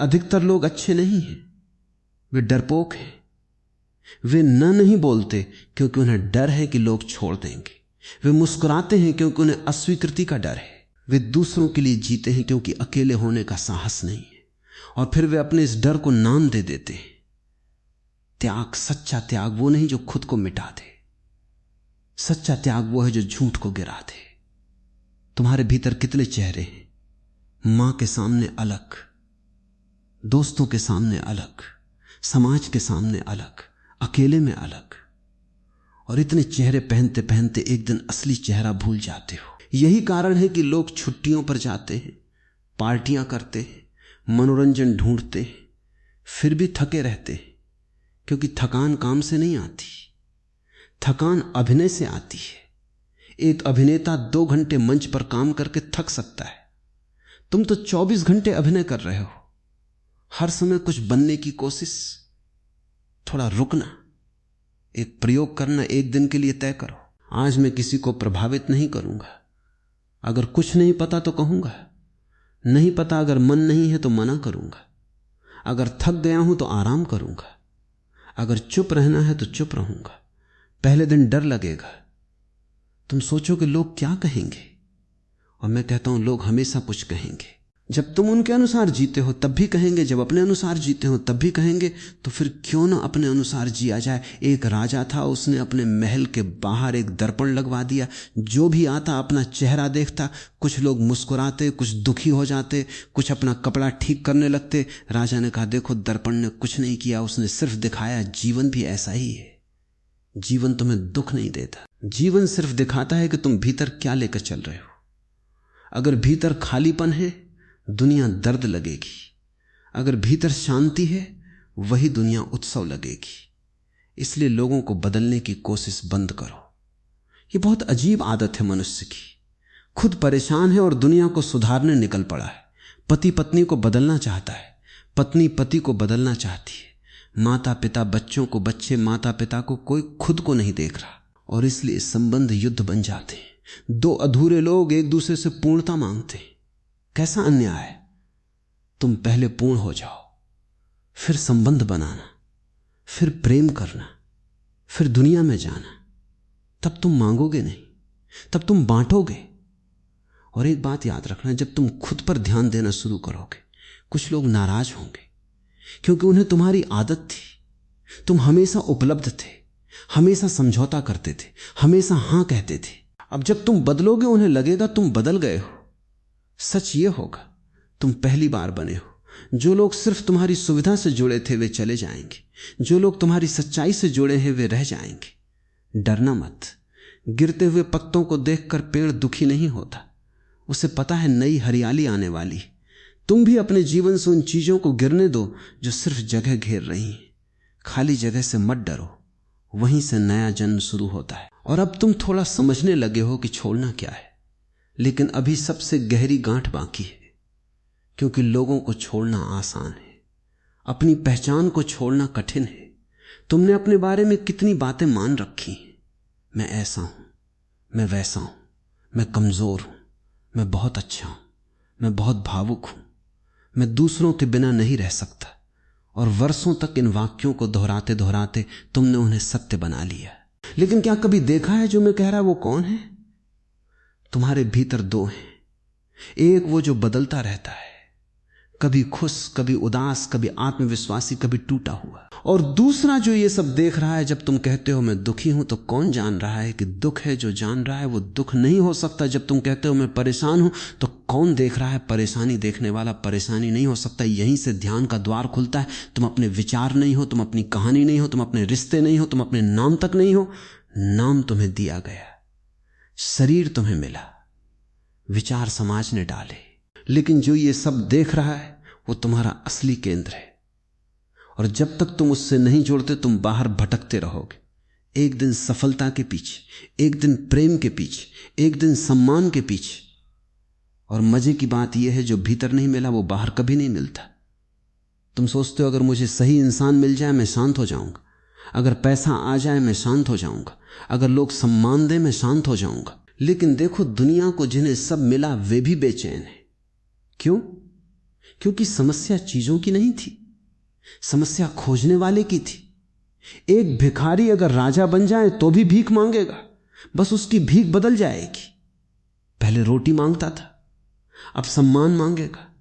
अधिकतर लोग अच्छे नहीं हैं, वे डरपोक हैं। वे नहीं बोलते क्योंकि उन्हें डर है कि लोग छोड़ देंगे। वे मुस्कुराते हैं क्योंकि उन्हें अस्वीकृति का डर है। वे दूसरों के लिए जीते हैं क्योंकि अकेले होने का साहस नहीं है। और फिर वे अपने इस डर को नाम दे देते हैं त्याग। सच्चा त्याग वो नहीं जो खुद को मिटा दे, सच्चा त्याग वो है जो झूठ को गिरा दे। तुम्हारे भीतर कितने चेहरे हैं, मां के सामने अलग, दोस्तों के सामने अलग, समाज के सामने अलग, अकेले में अलग। और इतने चेहरे पहनते पहनते एक दिन असली चेहरा भूल जाते हो। यही कारण है कि लोग छुट्टियों पर जाते हैं, पार्टियां करते हैं, मनोरंजन ढूंढते हैं, फिर भी थके रहते हैं। क्योंकि थकान काम से नहीं आती, थकान अभिनय से आती है। एक अभिनेता 2 घंटे मंच पर काम करके थक सकता है, तुम तो 24 घंटे अभिनय कर रहे हो। हर समय कुछ बनने की कोशिश, थोड़ा रुकना, एक प्रयोग करना, एक दिन के लिए तय करो, आज मैं किसी को प्रभावित नहीं करूंगा। अगर कुछ नहीं पता तो कहूंगा, नहीं पता अगर मन नहीं है तो मना करूंगा, अगर थक गया हूं तो आराम करूंगा, अगर चुप रहना है तो चुप रहूंगा। पहले दिन डर लगेगा, तुम सोचो कि लोग क्या कहेंगे, और मैं कहता हूं लोग हमेशा कुछ कहेंगे। जब तुम उनके अनुसार जीते हो तब भी कहेंगे, जब अपने अनुसार जीते हो तब भी कहेंगे। तो फिर क्यों ना अपने अनुसार जिया जाए। एक राजा था, उसने अपने महल के बाहर एक दर्पण लगवा दिया। जो भी आता अपना चेहरा देखता, कुछ लोग मुस्कुराते, कुछ दुखी हो जाते, कुछ अपना कपड़ा ठीक करने लगते। राजा ने कहा देखो दर्पण ने कुछ नहीं किया, उसने सिर्फ दिखाया। जीवन भी ऐसा ही है, जीवन तुम्हें दुख नहीं देता, जीवन सिर्फ दिखाता है कि तुम भीतर क्या लेकर चल रहे हो। अगर भीतर खालीपन है दुनिया दर्द लगेगी, अगर भीतर शांति है वही दुनिया उत्सव लगेगी। इसलिए लोगों को बदलने की कोशिश बंद करो। ये बहुत अजीब आदत है मनुष्य की। खुद परेशान है और दुनिया को सुधारने निकल पड़ा है। पति पत्नी को बदलना चाहता है, पत्नी पति को बदलना चाहती है, माता पिता बच्चों को, बच्चे माता पिता को, कोई खुद को नहीं देख रहा। और इसलिए संबंध युद्ध बन जाते हैं। 2 अधूरे लोग एक दूसरे से पूर्णता मांगते हैं। कैसा अन्याय है। तुम पहले पूर्ण हो जाओ, फिर संबंध बनाना, फिर प्रेम करना, फिर दुनिया में जाना। तब तुम मांगोगे नहीं, तब तुम बांटोगे। और एक बात याद रखना, जब तुम खुद पर ध्यान देना शुरू करोगे कुछ लोग नाराज होंगे, क्योंकि उन्हें तुम्हारी आदत थी। तुम हमेशा उपलब्ध थे, हमेशा समझौता करते थे, हमेशा हां कहते थे। अब जब तुम बदलोगे उन्हें लगेगा तुम बदल गए हो। सच ये होगा तुम पहली बार बने हो। जो लोग सिर्फ तुम्हारी सुविधा से जुड़े थे वे चले जाएंगे, जो लोग तुम्हारी सच्चाई से जुड़े हैं वे रह जाएंगे। डरना मत। गिरते हुए पत्तों को देखकर पेड़ दुखी नहीं होता, उसे पता है नई हरियाली आने वाली। तुम भी अपने जीवन से उन चीजों को गिरने दो जो सिर्फ जगह घेर रही हैं। खाली जगह से मत डरो, वहीं से नया जन्म शुरू होता है। और अब तुम थोड़ा समझने लगे हो कि छोड़ना क्या है, लेकिन अभी सबसे गहरी गांठ बाकी है। क्योंकि लोगों को छोड़ना आसान है, अपनी पहचान को छोड़ना कठिन है। तुमने अपने बारे में कितनी बातें मान रखी हैं। मैं ऐसा हूं, मैं वैसा हूं, मैं कमजोर हूं, मैं बहुत अच्छा हूं, मैं बहुत भावुक हूं, मैं दूसरों के बिना नहीं रह सकता। और वर्षों तक इन वाक्यों को दोहराते दोहराते तुमने उन्हें सत्य बना लिया। लेकिन क्या कभी देखा है जो मैं कह रहा वो कौन है? तुम्हारे भीतर 2 हैं। एक वो जो बदलता रहता है, कभी खुश, कभी उदास, कभी आत्मविश्वासी, कभी टूटा हुआ। और दूसरा जो ये सब देख रहा है। जब तुम कहते हो मैं दुखी हूं तो कौन जान रहा है कि दुख है? जो जान रहा है वो दुख नहीं हो सकता। जब तुम कहते हो मैं परेशान हूं तो कौन देख रहा है? परेशानी देखने वाला परेशानी नहीं हो सकता। यहीं से ध्यान का द्वार खुलता है। तुम अपने विचार नहीं हो, तुम अपनी कहानी नहीं हो, तुम अपने रिश्ते नहीं हो, तुम अपने नाम तक नहीं हो। नाम तुम्हें दिया गया, शरीर तुम्हें मिला, विचार समाज ने डाले। लेकिन जो ये सब देख रहा है वो तुम्हारा असली केंद्र है। और जब तक तुम उससे नहीं जुड़ते तुम बाहर भटकते रहोगे। एक दिन सफलता के पीछे, एक दिन प्रेम के पीछे, एक दिन सम्मान के पीछे। और मजे की बात यह है जो भीतर नहीं मिला वो बाहर कभी नहीं मिलता। तुम सोचते हो अगर मुझे सही इंसान मिल जाए मैं शांत हो जाऊंगा, अगर पैसा आ जाए मैं शांत हो जाऊंगा, अगर लोग सम्मान दें मैं शांत हो जाऊंगा। लेकिन देखो दुनिया को जिन्हें सब मिला वे भी बेचैन हैं। क्यों? क्योंकि समस्या चीजों की नहीं थी, समस्या खोजने वाले की थी। एक भिखारी अगर राजा बन जाए तो भी भीख मांगेगा, बस उसकी भीख बदल जाएगी। पहले रोटी मांगता था, अब सम्मान मांगेगा।